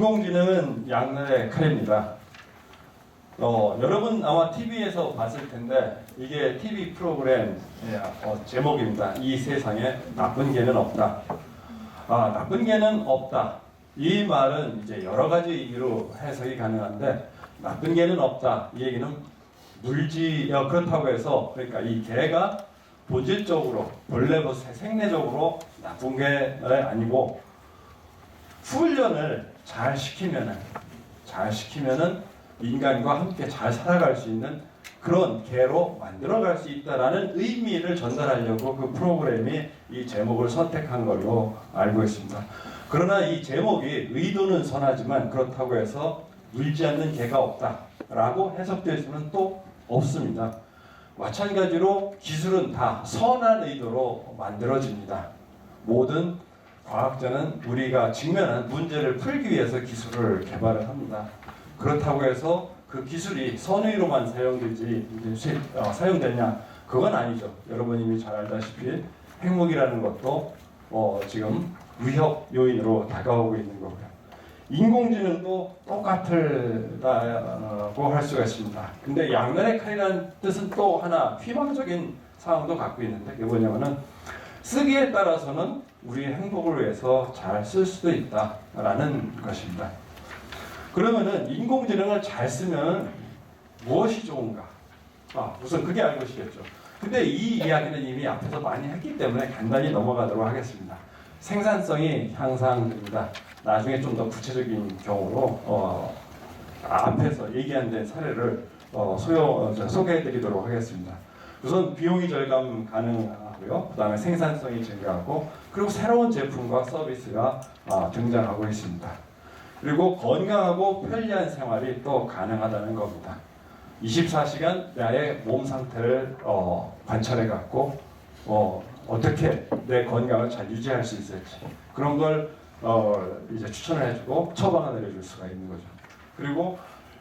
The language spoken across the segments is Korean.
인공지능은 양날의 칼입니다. 여러분 아마 TV에서 봤을 텐데 이게 TV 프로그램 제목입니다. 이 세상에 나쁜 개는 없다. 나쁜 개는 없다. 이 말은 이제 여러 가지 이유로 해석이 가능한데 나쁜 개는 없다. 이 얘기는 그렇다고 해서 그러니까 이 개가 본질적으로 본래부터 생내적으로 나쁜 게 아니고 훈련을 잘 시키면은 인간과 함께 잘 살아갈 수 있는 그런 개로 만들어갈 수 있다라는 의미를 전달하려고 그 프로그램이 이 제목을 선택한 걸로 알고 있습니다. 그러나 이 제목이 의도는 선하지만 그렇다고 해서 물지 않는 개가 없다라고 해석될 수는 또 없습니다. 마찬가지로 기술은 다 선한 의도로 만들어집니다. 모든 과학자는 우리가 직면한 문제를 풀기 위해서 기술을 개발을 합니다. 그렇다고 해서 그 기술이 선의로만 사용되냐? 그건 아니죠. 여러분 이미 잘 알다시피 핵무기라는 것도 지금 위협 요인으로 다가오고 있는 거고요. 인공지능도 똑같다고 할 수가 있습니다. 근데 양날의 칼이라는 뜻은 또 하나 희망적인 상황도 갖고 있는데 그게 뭐냐면은 쓰기에 따라서는 우리의 행복을 위해서 잘 쓸 수도 있다라는 것입니다. 그러면은 인공지능을 잘 쓰면 무엇이 좋은가? 우선 그게 알고 싶겠죠. 근데 이 이야기는 이미 앞에서 많이 했기 때문에 간단히 넘어가도록 하겠습니다. 생산성이 향상됩니다. 나중에 좀 더 구체적인 경우로 앞에서 얘기한 데 사례를 소개해드리도록 하겠습니다. 우선 비용이 절감 가능하고요. 그 다음에 생산성이 증가하고 그리고 새로운 제품과 서비스가 등장하고 있습니다. 그리고 건강하고 편리한 생활이 또 가능하다는 겁니다. 24시간 나의 몸 상태를 관찰해 갖고 어떻게 내 건강을 잘 유지할 수 있을지 그런 걸 이제 추천을 해주고 처방을 내려줄 수가 있는 거죠. 그리고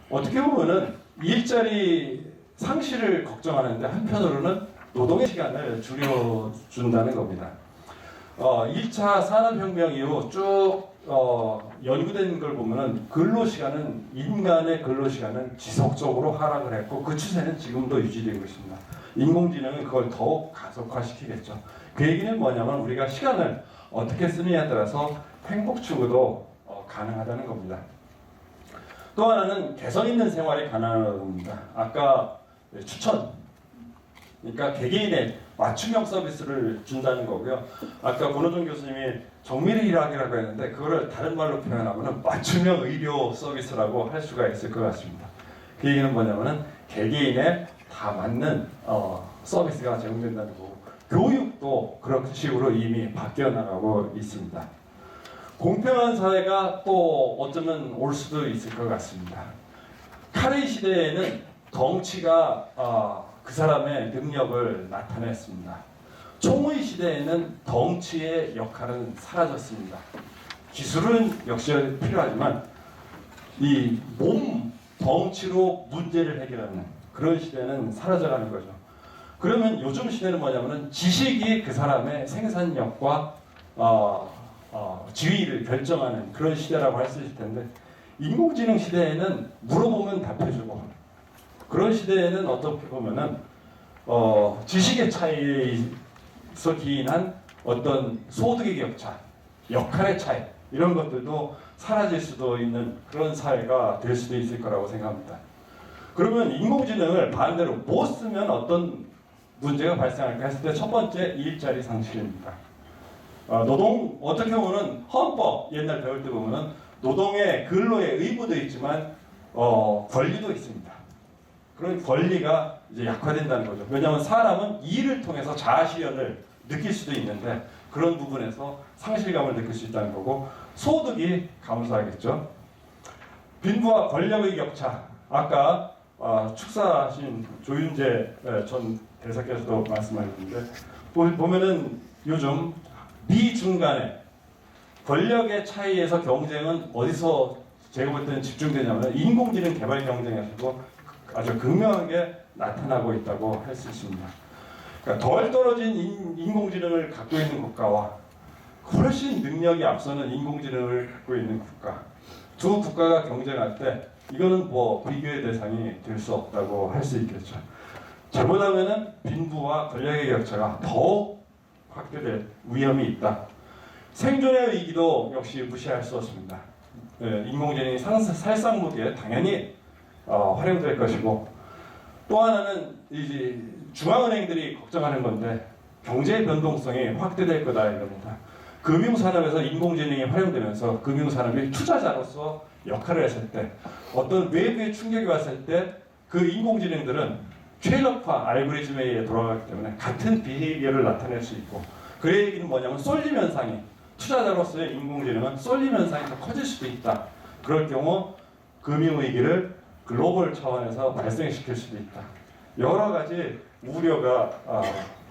어떻게 보면은 일자리 상실을 걱정하는데 한편으로는 노동의 시간을 줄여준다는 겁니다. 1차 산업혁명 이후 쭉 연구된 걸 보면은 인간의 근로시간은 지속적으로 하락을 했고 그 추세는 지금도 유지되고 있습니다. 인공지능은 그걸 더욱 가속화시키겠죠. 그 얘기는 뭐냐면 우리가 시간을 어떻게 쓰느냐에 따라서 행복 추구도 가능하다는 겁니다. 또 하나는 개성 있는 생활이 가능하다는 겁니다. 아까 추천, 그러니까 개개인의 맞춤형 서비스를 준다는 거고요. 아까 권호정 교수님이 정밀 의학이라고 했는데 그거를 다른 말로 표현하면 맞춤형 의료 서비스라고 할 수가 있을 것 같습니다. 그 얘기는 뭐냐면은 개개인에 다 맞는 서비스가 제공된다는 거고 교육도 그런 식으로 이미 바뀌어 나가고 있습니다. 공평한 사회가 또 어쩌면 올 수도 있을 것 같습니다. 칼의 시대에는 덩치가 그 사람의 능력을 나타냈습니다. 총의 시대에는 덩치의 역할은 사라졌습니다. 기술은 역시 필요하지만 이 몸 덩치로 문제를 해결하는 그런 시대는 사라져가는 거죠. 그러면 요즘 시대는 뭐냐면은 지식이 그 사람의 생산력과 지위를 결정하는 그런 시대라고 할 수 있을 텐데 인공지능 시대에는 물어보면 답해주고 그런 시대에는 어떻게 보면은 지식의 차이에서 기인한 어떤 소득의 격차, 역할의 차이 이런 것들도 사라질 수도 있는 그런 사회가 될 수도 있을 거라고 생각합니다. 그러면 인공지능을 반대로 못 쓰면 어떤 문제가 발생할까 했을 때 첫 번째 일자리 상실입니다. 노동 어떻게 보면은 헌법 옛날 배울 때 보면은 노동의 근로의 의무도 있지만 권리도 있습니다. 그런 권리가 이제 약화된다는 거죠. 왜냐하면 사람은 일을 통해서 자아실현을 느낄 수도 있는데 그런 부분에서 상실감을 느낄 수 있다는 거고 소득이 감소하겠죠. 빈부와 권력의 격차 아까 축사하신 조윤재 전 대사께서도 말씀하셨는데 보면은 요즘 미중 간의 권력의 차이에서 경쟁은 어디서 제가 볼 때는 집중되냐면 인공지능 개발 경쟁에서도 아주 극명하게 나타나고 있다고 할 수 있습니다. 그러니까 덜 떨어진 인공지능을 갖고 있는 국가와 훨씬 능력이 앞서는 인공지능을 갖고 있는 국가 두 국가가 경쟁할 때 이거는 뭐 비교의 대상이 될 수 없다고 할 수 있겠죠. 잘못하면은 빈부와 권력의 격차가 더욱 확대될 위험이 있다. 생존의 위기도 역시 무시할 수 없습니다. 인공지능이 살상무기에 당연히 활용될 것이고, 또 하나는 이제 중앙은행들이 걱정하는 건데 경제의 변동성이 확대될 거다 이겁니다. 금융산업에서 인공지능이 활용되면서 금융산업이 투자자로서 역할을 했을 때 어떤 외부의 충격이 왔을 때 그 인공지능들은 최적화 알고리즘에 의해 돌아가기 때문에 같은 비헤이비어를 나타낼 수 있고, 그 얘기는 뭐냐면 쏠림 현상이, 투자자로서의 인공지능은 쏠림 현상이 더 커질 수도 있다. 그럴 경우 금융위기를 글로벌 차원에서 발생시킬 수도 있다. 여러 가지 우려가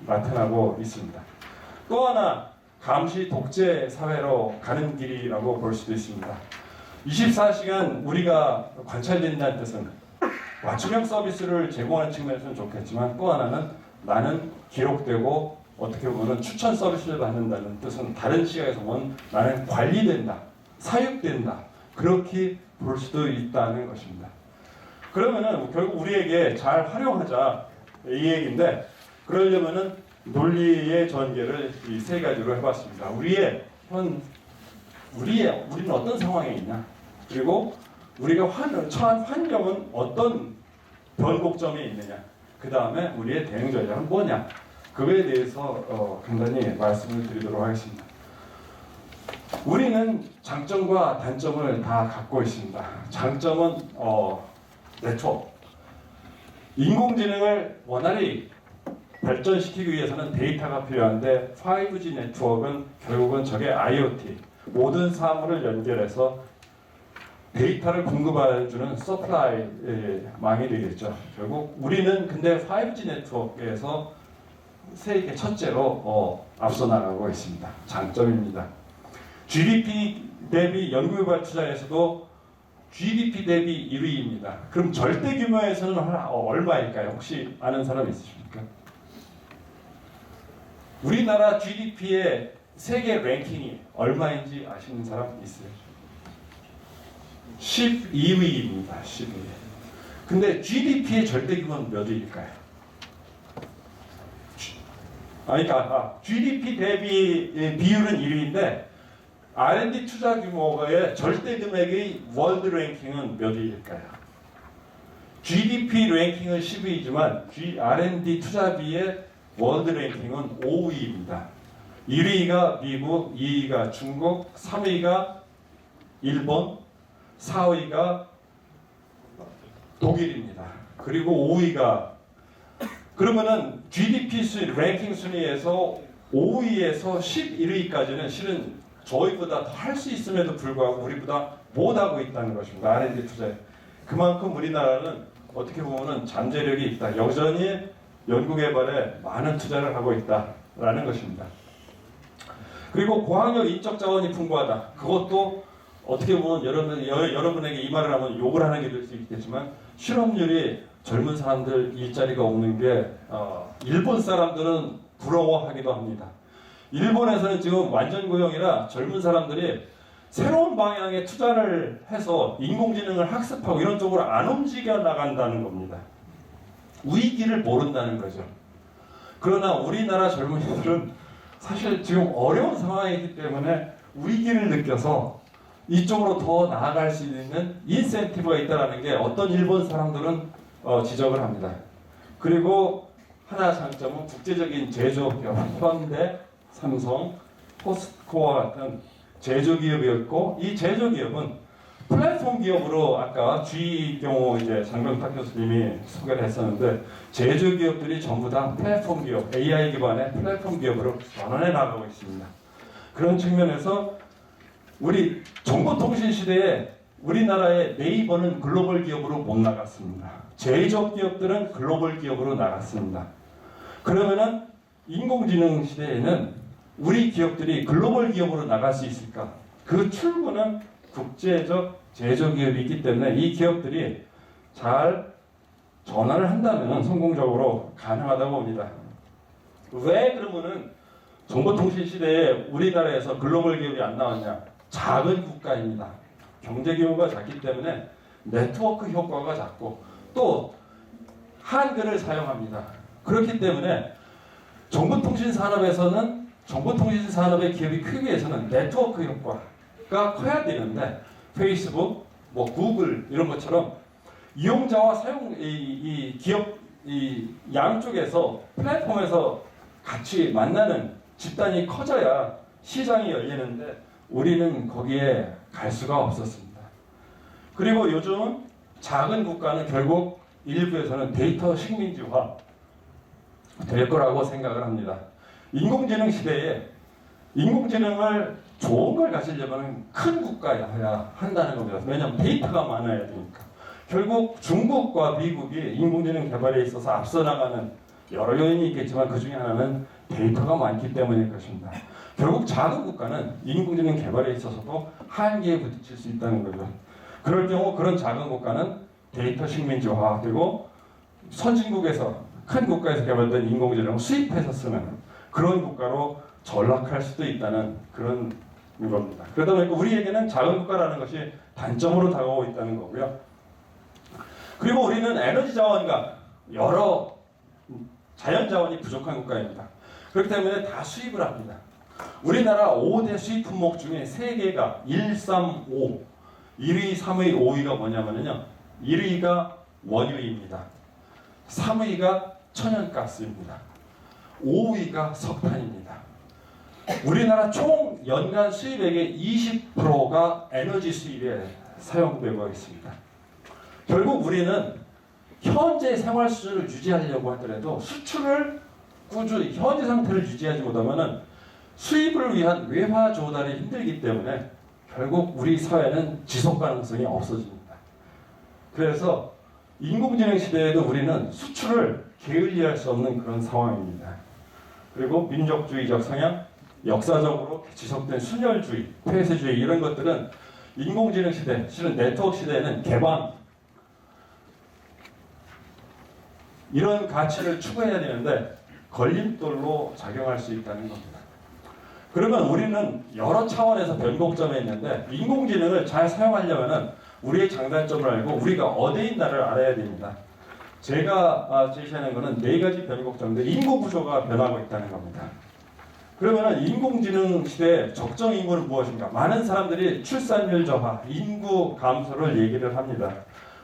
나타나고 있습니다. 또 하나, 감시 독재 사회로 가는 길이라고 볼 수도 있습니다. 24시간 우리가 관찰된다는 뜻은 맞춤형 서비스를 제공하는 측면에서는 좋겠지만, 또 하나는 나는 기록되고 어떻게 보면 추천 서비스를 받는다는 뜻은 다른 시각에서 보면 나는 관리된다, 사육된다, 그렇게 볼 수도 있다는 것입니다. 그러면은 결국 우리에게 잘 활용하자 이 얘기인데, 그러려면은 논리의 전개를 이 세 가지로 해봤습니다. 우리는 어떤 상황에 있냐, 그리고 우리가 처한 환경은 어떤 변곡점에 있느냐, 그 다음에 우리의 대응 전략은 뭐냐, 그거에 대해서 간단히 말씀을 드리도록 하겠습니다. 우리는 장점과 단점을 다 갖고 있습니다. 장점은 네트워크. 인공지능을 원활히 발전시키기 위해서는 데이터가 필요한데, 5G 네트워크는 결국은 저게 IoT, 모든 사물을 연결해서 데이터를 공급해주는 서플라이망이 되겠죠. 결국 우리는 근데 5G 네트워크에서 세계 첫째로 앞서 나가고 있습니다. 장점입니다. GDP 대비 연구개발 투자에서도 GDP 대비 1위입니다. 그럼 절대 규모에서는 얼마일까요? 혹시 아는 사람 있으십니까? 우리나라 GDP의 세계 랭킹이 얼마인지 아시는 사람 있어요? 12위입니다. 12위. 근데 GDP의 절대 규모는 몇 위일까요? GDP 대비 비율은 1위인데 R&D 투자 규모의 절대 금액의 월드 랭킹은 몇 위일까요? GDP 랭킹은 10위이지만 R&D 투자비의 월드 랭킹은 5위입니다. 1위가 미국, 2위가 중국, 3위가 일본, 4위가 독일입니다. 그리고 5위가, 그러면은 GDP 랭킹 순위에서 5위에서 11위까지는 실은 저희보다 더 할 수 있음에도 불구하고 우리보다 못하고 있다는 것입니다. R&D 투자에. 그만큼 우리나라는 어떻게 보면은 잠재력이 있다. 여전히 연구개발에 많은 투자를 하고 있다라는 것입니다. 그리고 고학력 인적 자원이 풍부하다. 그것도 어떻게 보면 여러분에게 이 말을 하면 욕을 하는 게 될 수 있겠지만, 실업률이 젊은 사람들 일자리가 없는 게 일본 사람들은 부러워하기도 합니다. 일본에서는 지금 완전 고용이라 젊은 사람들이 새로운 방향에 투자를 해서 인공지능을 학습하고 이런 쪽으로 안 움직여 나간다는 겁니다. 위기를 모른다는 거죠. 그러나 우리나라 젊은이들은 사실 지금 어려운 상황이기 때문에 위기를 느껴서 이쪽으로 더 나아갈 수 있는 인센티브가 있다는 게 어떤 일본 사람들은 지적을 합니다. 그리고 하나 장점은 국제적인 제조기업, 현대, 삼성, 포스코와 같은 제조기업이었고, 이 제조기업은 플랫폼 기업으로 아까 G 경우 이제 장병탁 교수님이 소개를 했었는데, 제조기업들이 전부 다 플랫폼 기업, AI 기반의 플랫폼 기업으로 전환해 나가고 있습니다. 그런 측면에서 우리 정보통신 시대에 우리나라의 네이버는 글로벌 기업으로 못 나갔습니다. 제조업 기업들은 글로벌 기업으로 나갔습니다. 그러면은 인공지능 시대에는 우리 기업들이 글로벌 기업으로 나갈 수 있을까? 그 출구는 국제적 제조기업이 있기 때문에 이 기업들이 잘 전환을 한다면 성공적으로 가능하다고 봅니다. 왜 그러면은 정보통신 시대에 우리나라에서 글로벌 기업이 안 나왔냐? 작은 국가입니다. 경제 규모가 작기 때문에 네트워크 효과가 작고 또 한글을 사용합니다. 그렇기 때문에 정보통신 산업의 기업이 크기 위해서는 네트워크 효과가 커야 되는데 페이스북, 뭐 구글 이런 것처럼 이용자와 기업 양쪽에서 플랫폼에서 같이 만나는 집단이 커져야 시장이 열리는데 우리는 거기에 갈 수가 없었습니다. 그리고 요즘 작은 국가는 결국 일부에서는 데이터 식민지화 될 거라고 생각을 합니다. 인공지능 시대에 인공지능을 좋은 걸 가지려면 큰 국가여야 한다는 겁니다. 왜냐하면 데이터가 많아야 되니까. 결국 중국과 미국이 인공지능 개발에 있어서 앞서 나가는 여러 요인이 있겠지만 그 중에 하나는 데이터가 많기 때문일 것입니다. 결국 작은 국가는 인공지능 개발에 있어서도 한계에 부딪힐 수 있다는 거죠. 그럴 경우 그런 작은 국가는 데이터 식민지화 그리고 선진국에서 큰 국가에서 개발된 인공지능을 수입해서 쓰는 그런 국가로 전락할 수도 있다는 그런 겁니다. 그러다 보니까 우리에게는 작은 국가라는 것이 단점으로 다가오고 있다는 거고요. 그리고 우리는 에너지 자원과 여러 자연 자원이 부족한 국가입니다. 그렇기 때문에 다 수입을 합니다. 우리나라 5대 수입 품목 중에 3개가 1, 3, 5 1위, 3위, 5위가 뭐냐면요 1위가 원유입니다. 3위가 천연가스입니다. 5위가 석탄입니다. 우리나라 총 연간 수입액의 20%가 에너지 수입에 사용되고 있습니다. 결국 우리는 현재 생활 수준을 유지하려고 하더라도 수출을 꾸준히 현재 상태를 유지하지 못하면 수입을 위한 외화 조달이 힘들기 때문에 결국 우리 사회는 지속 가능성이 없어집니다. 그래서 인공지능 시대에도 우리는 수출을 게을리할 수 없는 그런 상황입니다. 그리고 민족주의적 성향, 역사적으로 지속된 순혈주의, 폐쇄주의 이런 것들은 인공지능 시대, 실은 네트워크 시대에는 개방 이런 가치를 추구해야 되는데 걸림돌로 작용할 수 있다는 겁니다. 그러면 우리는 여러 차원에서 변곡점에 있는데 인공지능을 잘 사용하려면 우리의 장단점을 알고 우리가 어디에 있나를 알아야 됩니다. 제가 제시하는 것은 4가지 변곡점인데 인구 구조가 변하고 있다는 겁니다. 그러면 인공지능 시대의 적정 인구는 무엇인가? 많은 사람들이 출산율 저하, 인구 감소를 얘기를 합니다.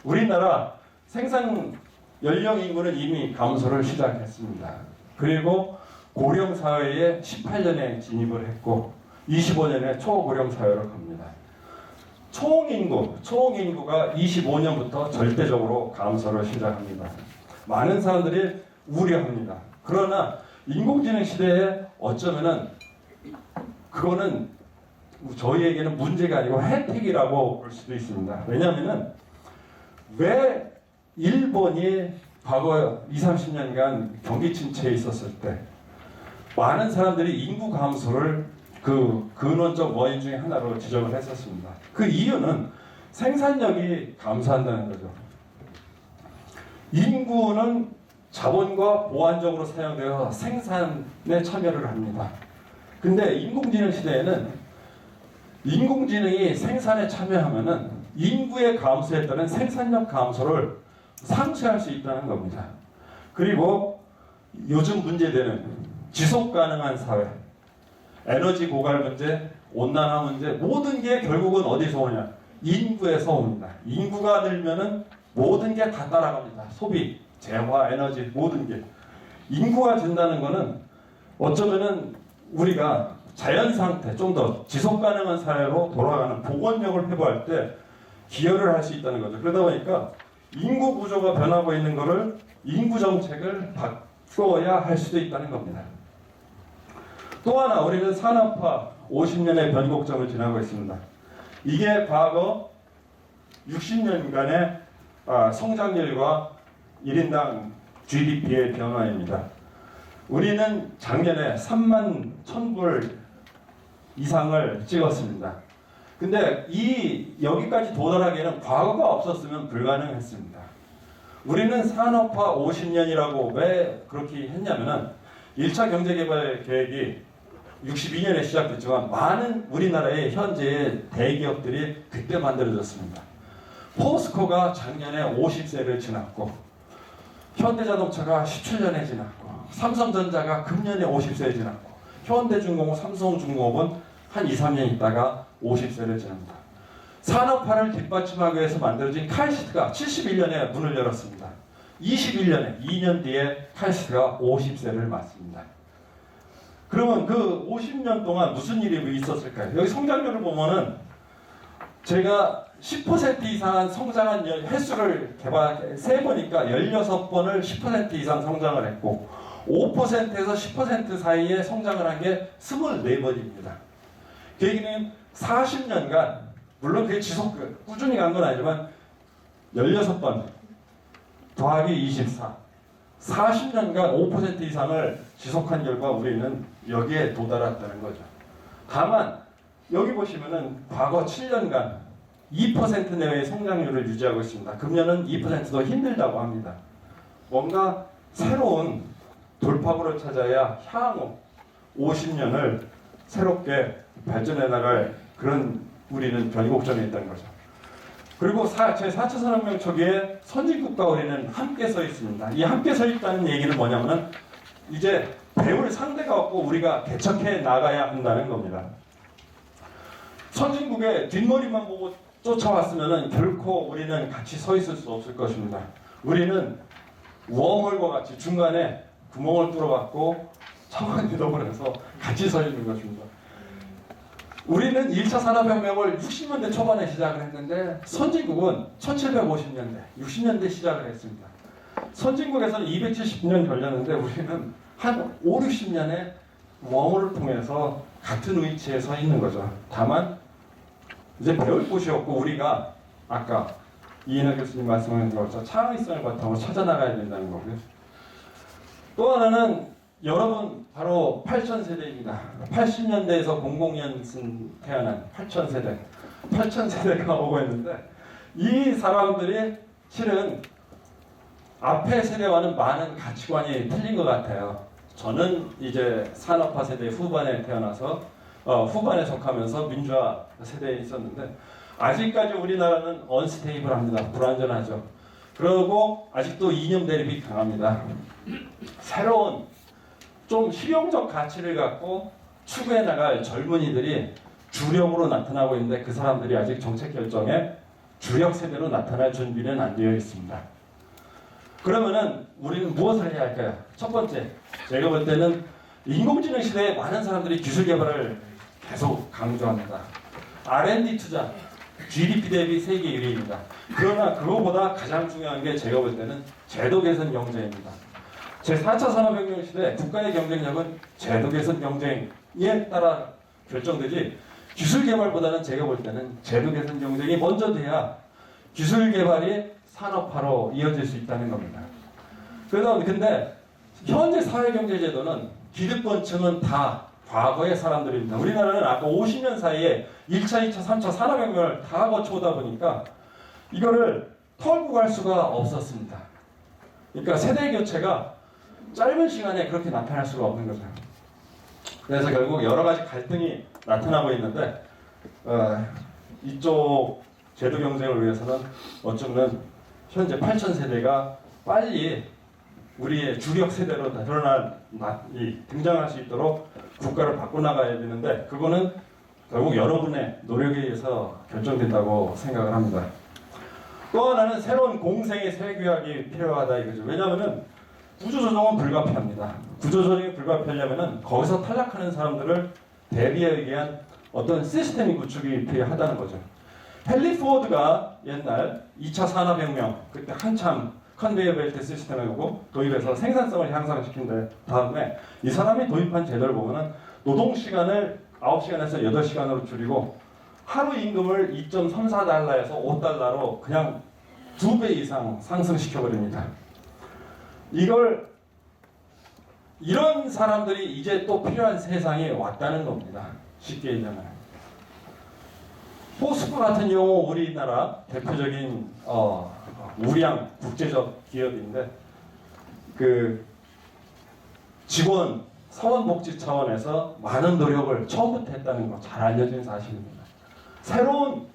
우리나라 생산 연령 인구는 이미 감소를 시작했습니다. 그리고 고령 사회에 18년에 진입을 했고 25년에 초고령 사회로 갑니다. 총인구가 25년부터 절대적으로 감소를 시작합니다. 많은 사람들이 우려합니다. 그러나 인공지능 시대에 어쩌면은 그거는 저희에게는 문제가 아니고 혜택이라고 볼 수도 있습니다. 왜냐하면은 왜 일본이 과거 20, 30년간 경기 침체에 있었을 때 많은 사람들이 인구 감소를 그 근원적 원인 중에 하나로 지적을 했었습니다. 그 이유는 생산력이 감소한다는 거죠. 인구는 자본과 보완적으로 사용되어 생산에 참여를 합니다. 근데 인공지능 시대에는 인공지능이 생산에 참여하면은 인구의 감소에 따른 생산력 감소를 상쇄할 수 있다는 겁니다. 그리고 요즘 문제되는 지속 가능한 사회, 에너지 고갈 문제, 온난화 문제 모든 게 결국은 어디서 오냐? 인구에서 옵니다. 인구가 늘면은 모든 게 다 따라갑니다. 소비, 재화, 에너지 모든 게. 인구가 된다는 거는 어쩌면은 우리가 자연 상태, 좀 더 지속 가능한 사회로 돌아가는 복원력을 회복할 때 기여를 할 수 있다는 거죠. 그러다 보니까 인구 구조가 변하고 있는 것을 인구 정책을 바꿔야 할 수도 있다는 겁니다. 또 하나 우리는 산업화 50년의 변곡점을 지나고 있습니다. 이게 과거 60년간의 성장률과 1인당 GDP의 변화입니다. 우리는 작년에 3만 1,000불 이상을 찍었습니다. 근데 여기까지 도달하기에는 과거가 없었으면 불가능했습니다. 우리는 산업화 50년이라고 왜 그렇게 했냐면은 1차 경제개발 계획이 62년에 시작됐지만 많은 우리나라의 현재의 대기업들이 그때 만들어졌습니다. 포스코가 작년에 50세를 지났고 현대자동차가 17년에 지났고 삼성전자가 금년에 50세를 지났고 현대중공업, 삼성중공업은 한 2, 3년 있다가 50세를 지납니다. 산업화를 뒷받침하기 위해서 만들어진 칼시트가 71년에 문을 열었습니다. 21년에 2년 뒤에 칼시트가 50세를 맞습니다. 그러면 그 50년 동안 무슨 일이 있었을까요? 여기 성장률을 보면은 제가 10% 이상 성장한 횟수를 세보니까 16번을 10% 이상 성장을 했고 5%에서 10% 사이에 성장을 한 게 24번입니다. 그 얘기는 40년간 물론 그게 꾸준히 간 건 아니지만 16번 더하기 24 40년간 5% 이상을 지속한 결과 우리는 여기에 도달했다는 거죠. 다만 여기 보시면은 과거 7년간 2% 내외의 성장률을 유지하고 있습니다. 금년은 2%도 힘들다고 합니다. 뭔가 새로운 돌파구를 찾아야 향후 50년을 새롭게 발전해 나갈 그런 우리는 변곡점에 있다는 거죠. 그리고 제4차 산업혁명 초기에 선진국과 우리는 함께 서 있습니다. 이 함께 서 있다는 얘기는 뭐냐면은 이제 배울 상대가 없고 우리가 개척해 나가야 한다는 겁니다. 선진국의 뒷머리만 보고 쫓아왔으면은 결코 우리는 같이 서 있을 수 없을 것입니다. 우리는 웜홀과 같이 중간에 구멍을 뚫어봤고 차원 이동을 해서 같이 서 있는 것입니다. 우리는 1차 산업혁명을 60년대 초반에 시작을 했는데 선진국은 1750년대, 60년대 시작을 했습니다. 선진국에서는 270년 걸렸는데 우리는 한 5, 60년에 웜홀을 통해서 같은 위치에 서 있는 거죠. 다만 이제 배울 곳이 없고 우리가 아까 이인하 교수님 말씀하신 것처럼 창의성을 바탕으로 찾아나가야 된다는 거고요. 또 하나는 여러분 바로 8000세대입니다. 80년대에서 00년생 태어난 8000세대. 8000세대가 오고 있는데 이 사람들이 실은 앞에 세대와는 많은 가치관이 틀린 것 같아요. 저는 이제 산업화 세대 후반에 태어나서 후반에 속하면서 민주화 세대에 있었는데 아직까지 우리나라는 언스테이블합니다. 불안전하죠. 그리고 아직도 이념 대립이 강합니다. 새로운 좀 실용적 가치를 갖고 추구해 나갈 젊은이들이 주력으로 나타나고 있는데 그 사람들이 아직 정책 결정에 주력 세대로 나타날 준비는 안 되어 있습니다. 그러면은 우리는 무엇을 해야 할까요? 첫 번째, 제가 볼 때는 인공지능 시대에 많은 사람들이 기술 개발을 계속 강조합니다. R&D 투자, GDP 대비 세계 1위입니다. 그러나 그거보다 가장 중요한 게 제가 볼 때는 제도 개선 경제입니다. 제4차 산업혁명 시대 국가의 경쟁력은 제도 개선 경쟁에 따라 결정되지 기술 개발보다는 제가 볼 때는 제도 개선 경쟁이 먼저 돼야 기술 개발이 산업화로 이어질 수 있다는 겁니다. 근데 현재 사회경제제도는 기득권층은 다 과거의 사람들입니다. 우리나라는 아까 50년 사이에 1차, 2차, 3차 산업혁명을 다 거쳐오다 보니까 이거를 털고 갈 수가 없었습니다. 그러니까 세대 교체가 짧은 시간에 그렇게 나타날 수가 없는 거죠. 그래서 결국 여러 가지 갈등이 나타나고 있는데 이쪽 제도 경쟁을 위해서는 어쩌면 현재 8000세대가 빨리 우리의 주력 세대로 등장할 수 있도록 국가를 바꿔나가야 되는데 그거는 결국 여러분의 노력에 의해서 결정된다고 생각을 합니다. 또 하나는 새로운 공생의 세규약이 필요하다 이거죠. 왜냐하면 구조조정은 불가피합니다. 구조조정이 불가피하려면 거기서 탈락하는 사람들을 대비하기 위한 어떤 시스템이 구축이 필요하다는 거죠. 헨리 포드가 옛날 2차 산업혁명 그때 한참 컨베이어 벨트 시스템을 도입해서 생산성을 향상시킨 다음에 이 사람이 도입한 제도를 보면은 노동 시간을 9시간에서 8시간으로 줄이고 하루 임금을 2.34달러에서 5달러로 그냥 2배 이상 상승시켜 버립니다. 이런 사람들이 이제 또 필요한 세상이 왔다는 겁니다. 쉽게 얘기하면. 포스코 같은 경우 우리나라 대표적인 우량 국제적 기업인데 그 직원 사원복지 차원에서 많은 노력을 처음부터 했다는 거 잘 알려진 사실입니다. 새로운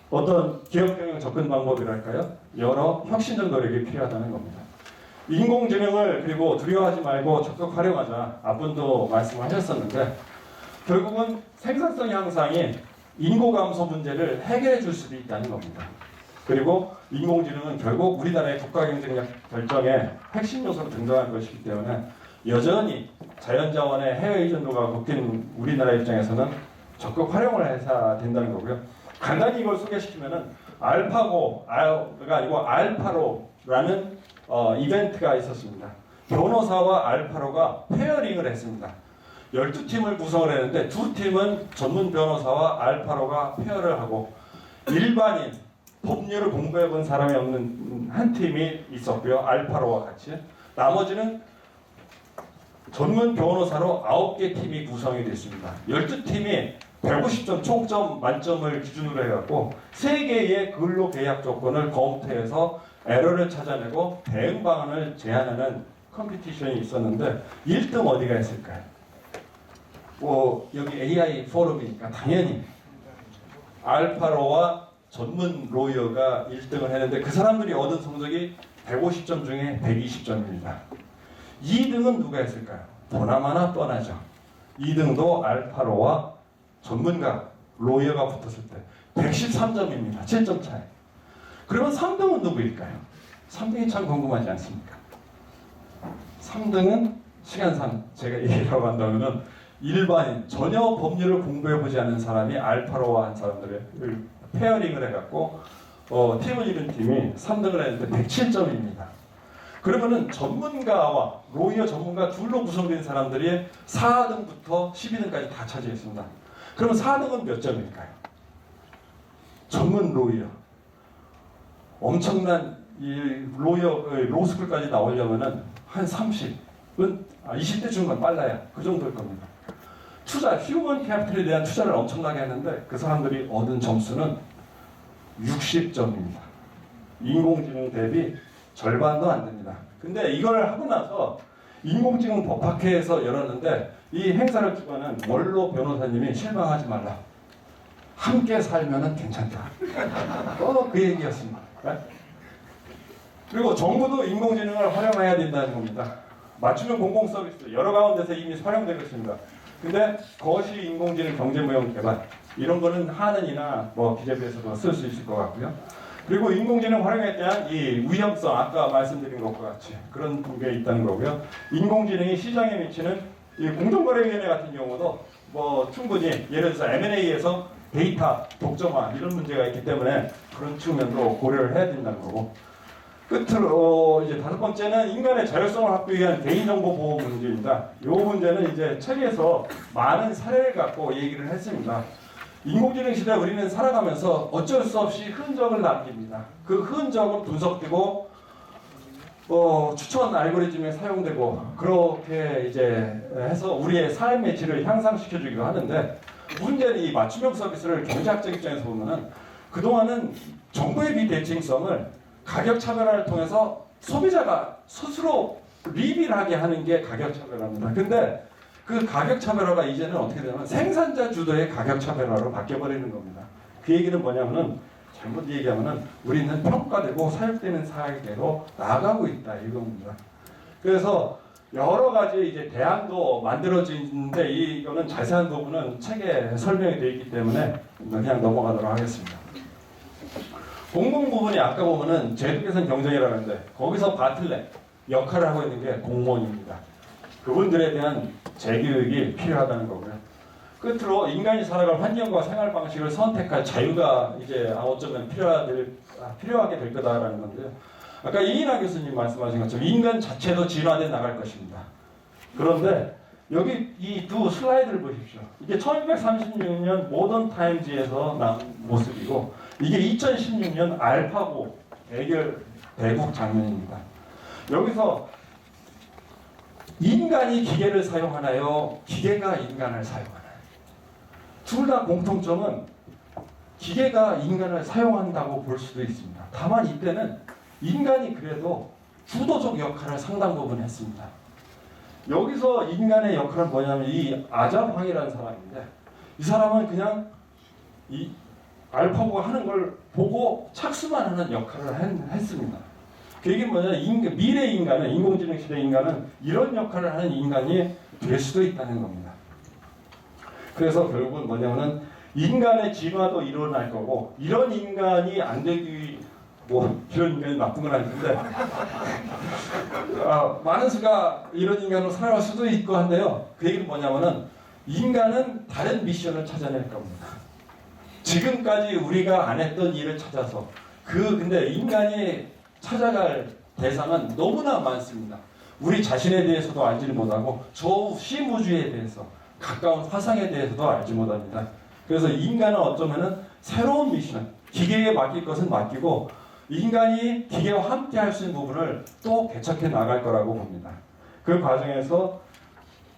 어떤 기업경영 접근 방법이랄까요? 여러 혁신적 노력이 필요하다는 겁니다. 인공지능을 그리고 두려워하지 말고 적극 활용하자. 앞분도 말씀하셨었는데 결국은 생산성 향상이 인구 감소 문제를 해결해 줄 수도 있다는 겁니다. 그리고 인공지능은 결국 우리나라의 국가 경쟁력 결정에 핵심 요소로 등장할 것이기 때문에 여전히 자연자원의 해외 의존도가 높은 우리나라 입장에서는 적극 활용을 해야 된다는 거고요. 간단히 이걸 소개시키면은 알파고가 아니고 알파로라는 이벤트가 있었습니다. 변호사와 알파로가 페어링을 했습니다. 12팀을 구성을 했는데 두 팀은 전문 변호사와 알파로가 페어를 하고 일반인 법률을 공부해 본 사람이 없는 한 팀이 있었고요. 알파로와 같이. 나머지는 전문 변호사로 9개 팀이 구성이 됐습니다. 12팀이 150점 총점 만점을 기준으로 해갖고 3개의 근로계약 조건을 검토해서 에러를 찾아내고 대응 방안을 제안하는 컴피티션이 있었는데 1등 어디가 있을까요? 여기 AI 포럼이니까 당연히 알파로와 전문 로이어가 1등을 했는데 그 사람들이 얻은 성적이 150점 중에 120점입니다. 2등은 누가 했을까요? 보나마나 뻔하죠. 2등도 알파로와 전문가 로이어가 붙었을 때 113점입니다. 7점 차이. 그러면 3등은 누구일까요? 3등이 참 궁금하지 않습니까? 3등은 시간상 제가 얘기하고 한다면 일반인 전혀 법률을 공부해보지 않은 사람이 알파로와 한 사람들을 페어링을 해갖고 팀을 이룬 팀이 3등을 했는데 107점입니다. 그러면은 전문가와 로이어 전문가 둘로 구성된 사람들이 4등부터 12등까지 다 차지했습니다. 그러면 4등은 몇 점일까요? 전문 로이어. 엄청난 이 로스쿨까지 나오려면은 한 30은 20대 중반 빨라야 그 정도일 겁니다. 투자, 휴먼 캐피탈에 대한 투자를 엄청나게 했는데 그 사람들이 얻은 점수는 60점입니다. 인공지능 대비 절반도 안 됩니다. 근데 이걸 하고 나서 인공지능 법학회에서 열었는데 이 행사를 주관한 원로 변호사님이 실망하지 말라. 함께 살면은 괜찮다. 그 얘기였습니다. 그리고 정부도 인공지능을 활용해야 된다는 겁니다. 맞춤형 공공 서비스 여러 가운데서 이미 활용되고 있습니다. 근데 거시 인공지능 경제무역 개발 이런 거는 한은이나 기재부에서도 쓸 수 있을 것 같고요. 그리고 인공지능 활용에 대한 이 위험성 아까 말씀드린 것과 같이 그런 게 있다는 거고요. 인공지능이 시장에 미치는 이 공정거래위원회 같은 경우도 충분히 예를 들어서 M&A에서 데이터 독점화 이런 문제가 있기 때문에 그런 측면도 고려를 해야 된다는 거고. 끝으로 이제 5번째는 인간의 자율성을 확보하기 위한 개인정보 보호 문제입니다. 이 문제는 이제 책에서 많은 사례를 갖고 얘기를 했습니다. 인공지능 시대 우리는 살아가면서 어쩔 수 없이 흔적을 남깁니다. 그 흔적은 분석되고 추천 알고리즘에 사용되고 그렇게 이제 해서 우리의 삶의 질을 향상시켜주기도 하는데 문제는 이 맞춤형 서비스를 경제학적 입장에서 보면은 그동안은 정부의 비대칭성을 가격 차별화를 통해서 소비자가 스스로 리빌하게 하는 게 가격 차별화입니다. 근데 그 가격 차별화가 이제는 어떻게 되냐면 생산자 주도의 가격 차별화로 바뀌어버리는 겁니다. 그 얘기는 뭐냐면은 잘못 얘기하면은 우리는 평가되고 사육되는 사회로 나아가고 있다 이겁니다. 그래서 여러 가지 이제 대안도 만들어지는데 이거는 자세한 부분은 책에 설명이 되어 있기 때문에 그냥 넘어가도록 하겠습니다. 공공 부분이 아까 보면은 제도 개선 경쟁이라고 하는데 거기서 바틀렉 역할을 하고 있는 게 공무원입니다. 그분들에 대한 재교육이 필요하다는 거고요. 끝으로 인간이 살아갈 환경과 생활 방식을 선택할 자유가 이제 어쩌면 필요하게 될 거다라는 건데요. 아까 이인하 교수님 말씀하신 것처럼 인간 자체도 진화돼 나갈 것입니다. 그런데 여기 이 두 슬라이드를 보십시오. 이게 1236년 모던 타임즈에서 나온 모습이고 이게 2016년 알파고 대국 장면입니다. 여기서 인간이 기계를 사용하나요? 기계가 인간을 사용하나요? 둘 다 공통점은 기계가 인간을 사용한다고 볼 수도 있습니다. 다만 이때는 인간이 그래도 주도적 역할을 상당 부분 했습니다. 여기서 인간의 역할은 뭐냐면 이 아잡황이라는 사람인데 이 사람은 그냥 이 알파고가 하는 걸 보고 착수만 하는 역할을 했습니다. 그게 뭐냐면 미래 인간은 인공지능 시대 인간은 이런 역할을 하는 인간이 될 수도 있다는 겁니다. 그래서 결국은 뭐냐면은 인간의 진화도 일어날 거고 이런 인간이 안 되기 뭐 이런 인간이 나쁜 건 아닌데 많은 수가 이런 인간으로 살아갈 수도 있고 한데요. 그 얘기는 뭐냐면은 인간은 다른 미션을 찾아낼 겁니다. 지금까지 우리가 안 했던 일을 찾아서 근데 인간이 찾아갈 대상은 너무나 많습니다. 우리 자신에 대해서도 알지 못하고 저 시무주에 대해서 가까운 화상에 대해서도 알지 못합니다. 그래서 인간은 어쩌면은 새로운 미션, 기계에 맡길 것은 맡기고 인간이 기계와 함께 할 수 있는 부분을 또 개척해 나갈 거라고 봅니다. 그 과정에서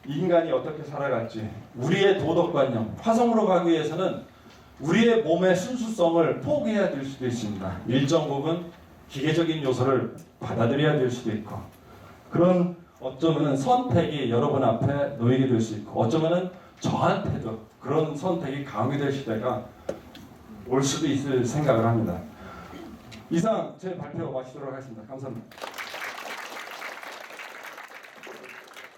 인간이 어떻게 살아갈지, 우리의 도덕관념, 화성으로 가기 위해서는 우리의 몸의 순수성을 포기해야 될 수도 있습니다. 일정 부분 기계적인 요소를 받아들여야 될 수도 있고, 그런 어쩌면은 선택이 여러분 앞에 놓이게 될 수 있고, 어쩌면은 저한테도 그런 선택이 강요될 시대가 올 수도 있을 생각을 합니다. 이상 제 발표 마치도록 하겠습니다. 감사합니다.